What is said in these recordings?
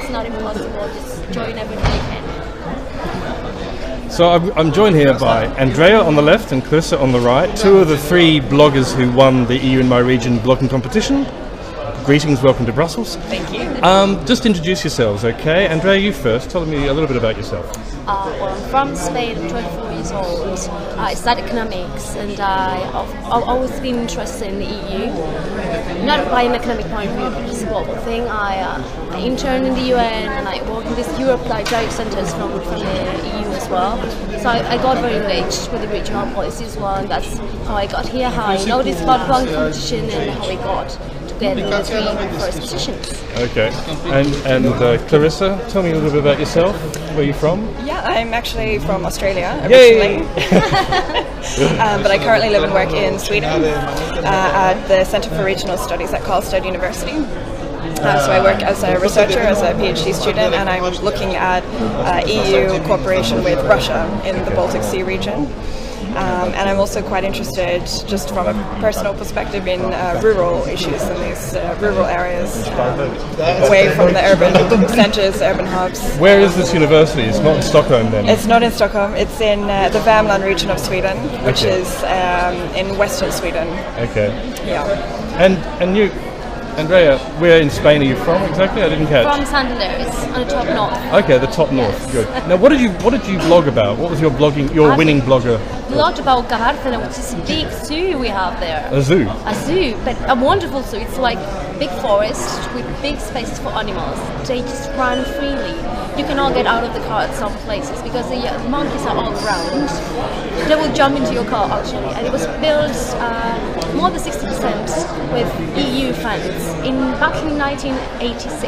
it's not impossible. Just join everything you can. So I'm joined here by Andrea on the left and Clarissa on the right, two of the three bloggers who won the EU in My Region blogging competition. Greetings, welcome to Brussels. Thank you. Just introduce yourselves, okay? Andrea, you first. Tell me a little bit about yourself. Well, I'm from Spain, I'm 24 years old. I studied economics and I've always been interested in the EU. Not by an economic point of view, but just a global thing. I interned in the UN and I worked in this Europe direct centres from the EU as well. So I got very engaged with the regional policy as well, and that's how I got here, how I noticed about the blogging competition and how I got to get in the three first positions. Okay. And Clarissa, tell me a little bit about yourself. Where are you from? Yeah, I'm actually from Australia originally. But I currently live and work in Sweden at the Centre for Regional Studies at Karlstad University. So I work as a researcher, as a PhD student, and I'm looking at EU cooperation with Russia in the Baltic Sea region. And I'm also quite interested, just from a personal perspective, in rural issues in these rural areas, away from the urban centres, urban hubs. Where is this university? It's not in Stockholm then? It's not in Stockholm. It's in the Värmland region of Sweden, which is in western Sweden. Okay. Yeah. And you, Andrea, where in Spain are you from exactly? I didn't catch. From Santander, it's on the top north. Okay, the top north. Yes. Good. Now, what did you blog about? What was your winning blogger? Blogged about Garcena, which is a big zoo we have there. A zoo? A zoo, but a wonderful zoo. It's like big forest with big spaces for animals. They just run freely. You cannot get out of the car at some places because the monkeys are all around. They will jump into your car actually, and it was built more than 60% with EU funds back in 1986.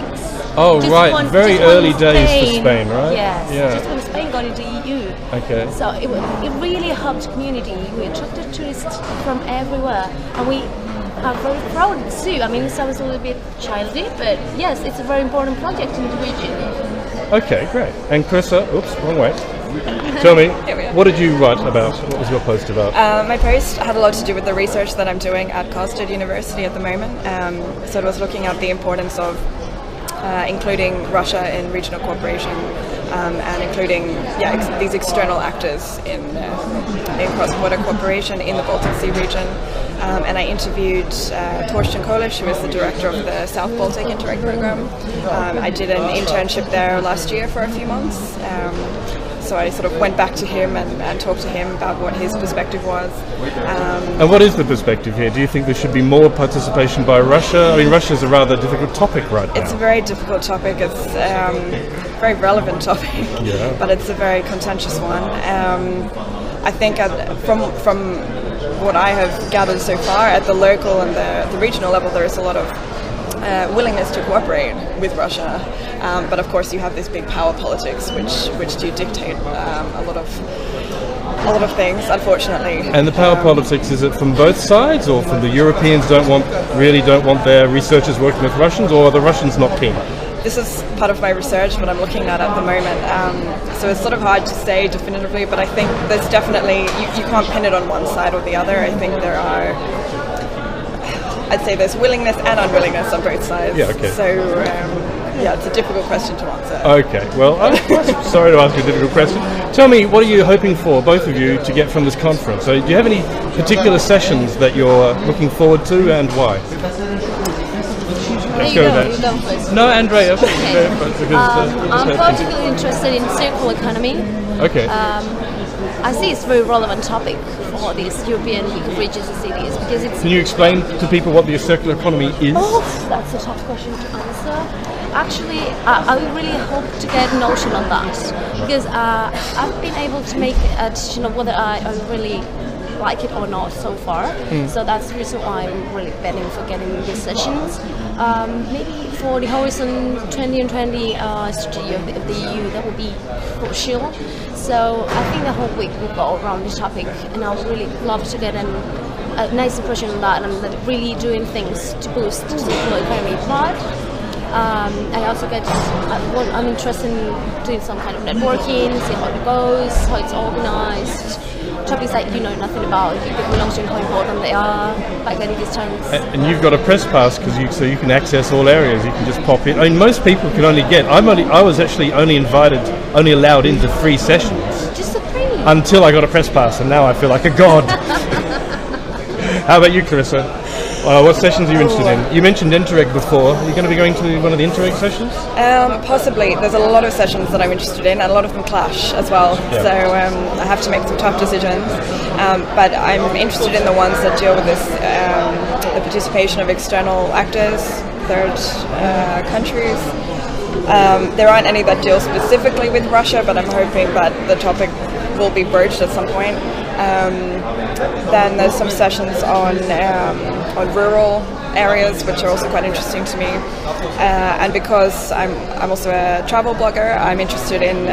Oh, right, very early days for Spain, right? Yes, yeah. just when Spain got into EU. Okay. So it really helped the community. We attracted tourists from everywhere, and we are very proud of the zoo. I mean, it sounds a little bit childish, but yes, it's a very important project in the region. Okay, great. And Clarissa, oops, wrong way. Tell me, what did you write about? What was your post about? My post had a lot to do with the research that I'm doing at Karlstad University at the moment. So it was looking at the importance of including Russia in regional cooperation and including these external actors in cross-border cooperation in the Baltic Sea region. And I interviewed Torsten Kolisch, who is the director of the South Baltic Interreg program. I did an internship there last year for a few months. So I sort of went back to him and talked to him about what his perspective was. And what is the perspective here? Do you think there should be more participation by Russia? I mean, Russia is a rather difficult topic right now. It's a very difficult topic. It's a very relevant topic, but it's a very contentious one. I think from what I have gathered so far, at the local and the regional level, there is a lot of willingness to cooperate with Russia, but of course you have this big power politics which do dictate a lot of things, unfortunately. And the power politics, is it from both sides, or from the Europeans don't want their researchers working with Russians, or are the Russians not keen? This is part of my research, what I'm looking at the moment. So it's sort of hard to say definitively, but I think there's definitely, you can't pin it on one side or the other. I think there are, I'd say there's willingness and unwillingness on both sides. Yeah, okay. So, it's a difficult question to answer. Okay, well, I'm sorry to ask you a difficult question. Tell me, what are you hoping for, both of you, to get from this conference? So, do you have any particular sessions that you're looking forward to, and why? Let's go with that. You go first. No, Andrea. Okay. I'm particularly interested in circular economy. Okay. I see it's a very relevant topic for these European regions and cities because it's... Can you explain to people what the circular economy is? Oh, that's a tough question to answer. Actually, I really hope to get a notion on that because I've been able to make a decision of whether I really like it or not so far. So that's the reason why I'm really betting for getting these sessions. Maybe for the Horizon 2020 strategy of the EU, that would be crucial. So I think the whole week will go around this topic, and I would really love to get a nice impression on that, and really doing things to boost the circular economy part. I also I'm interested in doing some kind of networking, see how it goes, how it's organized, topics that you know nothing about, you get the notion how important they are, like getting these terms. And you've got a press pass so you can access all areas. You can just pop in. I mean, most people can only get. I was actually only allowed into 3 sessions. Just the 3. Until I got a press pass, and now I feel like a god. How about you, Clarissa? What sessions are you interested in? You mentioned Interreg before. Are you going to be going to one of the Interreg sessions? Possibly. There's a lot of sessions that I'm interested in, and a lot of them clash as well. Yeah. So I have to make some tough decisions. But I'm interested in the ones that deal with this, the participation of external actors, third countries. There aren't any that deal specifically with Russia, but I'm hoping that the topic will be broached at some point. Then there's some sessions on rural areas, which are also quite interesting to me. And because I'm also a travel blogger, I'm interested in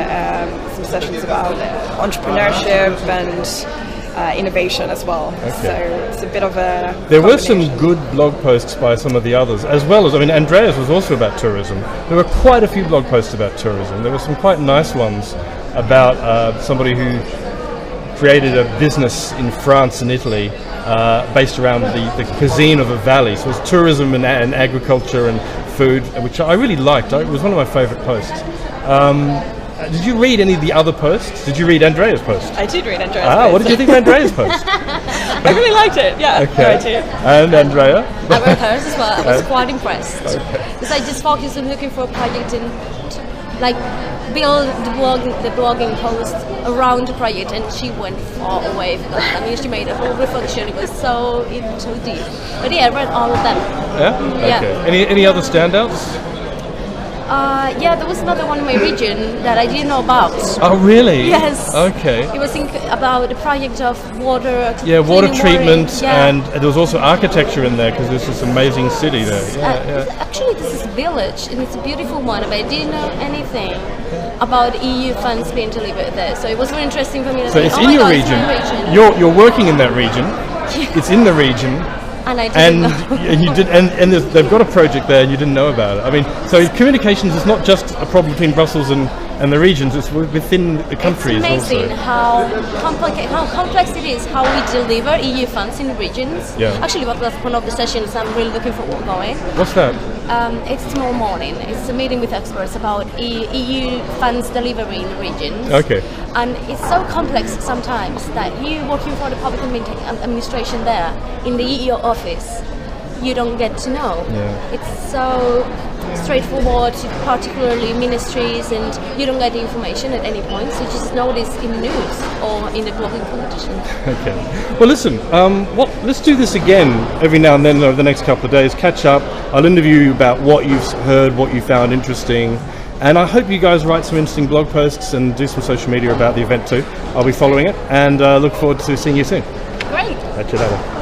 some sessions about entrepreneurship and innovation as well. Okay. So it's a bit of a There were some good blog posts by some of the others, as well as, I mean, Andrea's was also about tourism. There were quite a few blog posts about tourism. There were some quite nice ones about somebody who created a business in France and Italy based around the cuisine of a valley. So it was tourism and agriculture and food, which I really liked. It was one of my favourite posts. Did you read any of the other posts? Did you read Andrea's post? I did read Andrea's post. What did you think of Andrea's post? I really liked it, yeah. Okay. I did. And Andrea? I read hers as well. I was quite impressed. Because I just focused on looking for a project and like build the blogging post around the project, and she went far away. I mean, she made a whole reflection. It was so deep. But yeah, I read all of them. Yeah? Okay. Yeah. Any other standouts? Yeah, there was another one in my region that I didn't know about. Oh, really? Yes. Okay. It was about the project of water. Yeah, water treatment, yeah. and there was also architecture in there because there's this amazing city there. Actually, this is a village, and it's a beautiful one, but I didn't know anything about EU funds being delivered there. So it was very interesting for me to So think, it's oh in my your God, region. it's in my region. You're working in that region. It's in the region. And I didn't know. And you did, and they've got a project there, and you didn't know about it. I mean, so communications is not just a problem between Brussels and the regions; it's within the countries also. It's amazing how complex it is how we deliver EU funds in the regions. Yeah. Actually, what was one of the sessions I'm really looking forward going. What's that? It's tomorrow morning. It's a meeting with experts about EU funds delivery in the regions. Okay. And it's so complex sometimes that you working for the public administration there in the EU office, you don't get to know. Yeah. It's so straightforward, particularly ministries, and you don't get the information at any point, so you just know this in the news or in the blogging competition. Okay. Well, listen, let's do this again every now and then over the next couple of days. Catch up. I'll interview you about what you've heard, what you found interesting, and I hope you guys write some interesting blog posts and do some social media about the event too. I'll be following it, and look forward to seeing you soon. Great. Catch you later.